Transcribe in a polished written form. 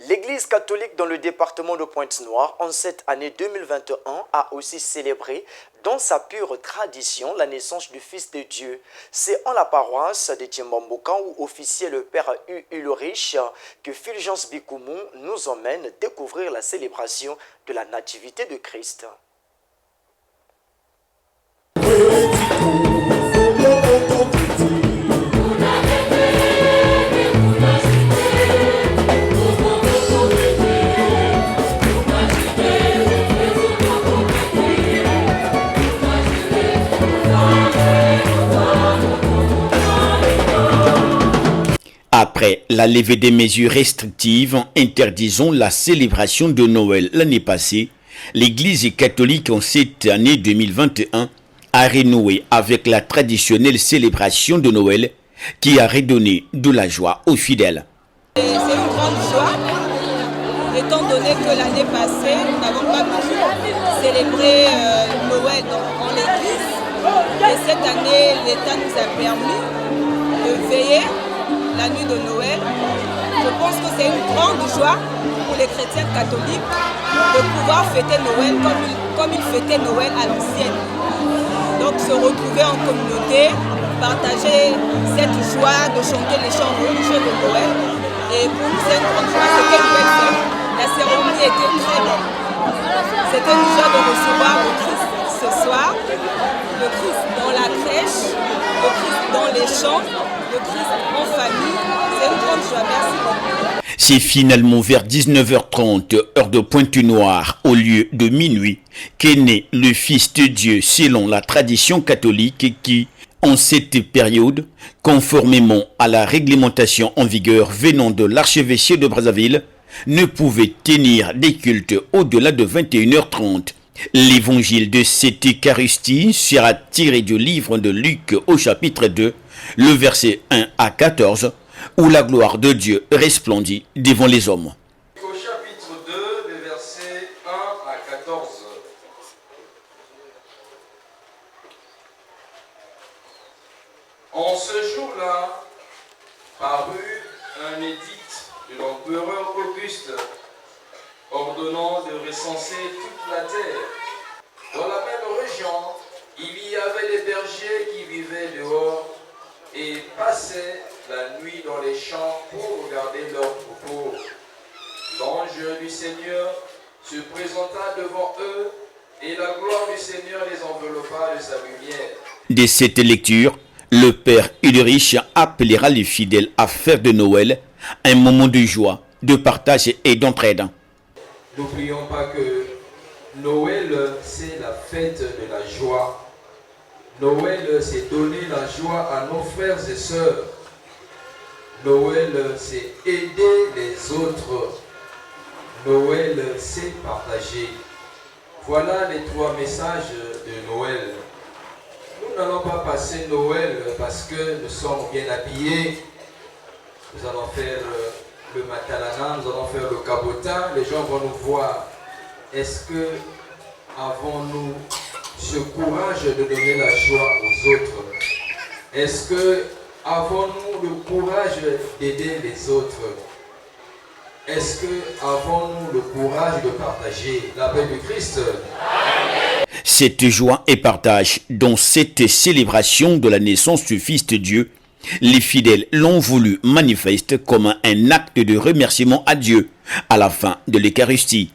L'Église catholique dans le département de Pointe-Noire, en cette année 2021, a aussi célébré, dans sa pure tradition, la naissance du Fils de Dieu. C'est en la paroisse de Timbamboka où officiait le Père Ulrich que Fulgence Bikoumou nous emmène découvrir la célébration de la Nativité de Christ. Après la levée des mesures restrictives interdisant la célébration de Noël l'année passée, l'Église catholique en cette année 2021 a renoué avec la traditionnelle célébration de Noël qui a redonné de la joie aux fidèles. C'est une grande joie, étant donné que l'année passée, nous n'avons pas pu célébrer Noël en l'église. Et cette année, l'État nous a permis de veiller la nuit de Noël. Je pense que c'est une grande joie pour les chrétiens catholiques de pouvoir fêter Noël comme ils fêtaient Noël à l'ancienne. Donc se retrouver en communauté, partager cette joie de chanter les chants religieux de Noël. Et pour nous, c'est une grande joie, c'était une belle fête. La cérémonie était très belle. C'était une joie de recevoir le Christ ce soir, le Christ dans la crèche, le Christ dans les champs, le Christ en famille. C'est une grande joie, merci beaucoup. C'est finalement vers 19h30, heure de Pointe-Noire, au lieu de minuit, qu'est né le Fils de Dieu selon la tradition catholique qui, en cette période, conformément à la réglementation en vigueur venant de l'archevêché de Brazzaville, ne pouvait tenir des cultes au-delà de 21h30. L'évangile de cette Eucharistie sera tiré du livre de Luc au chapitre 2, le verset 1 à 14, où la gloire de Dieu resplendit devant les hommes. Au chapitre 2, les versets 1 à 14. En ce jour-là, parut un édit de l'empereur Auguste, ordonnant de recenser toute la terre. Dans la même région, il y avait des bergers qui vivaient dehors et passaient la nuit dans les champs pour regarder leurs troupeaux. L'ange du Seigneur se présenta devant eux et la gloire du Seigneur les enveloppa de sa lumière. De cette lecture, le Père Ulrich appellera les fidèles à faire de Noël un moment de joie, de partage et d'entraide. N'oublions pas que Noël, c'est la fête de la joie. Noël, c'est donner la joie à nos frères et sœurs. Noël, c'est aider les autres. Noël, c'est partager. Voilà les trois messages de Noël. Nous n'allons pas passer Noël parce que nous sommes bien habillés. Nous allons faire le matalana, nous allons faire le cabotin. Les gens vont nous voir. Est-ce que avons-nous ce courage de donner la joie aux autres? Est-ce que avons-nous le courage d'aider les autres? Est-ce que avons-nous le courage de partager la paix du Christ? Cette joie et partage dans cette célébration de la naissance du Fils de Dieu, les fidèles l'ont voulu manifeste comme un acte de remerciement à Dieu à la fin de l'Eucharistie.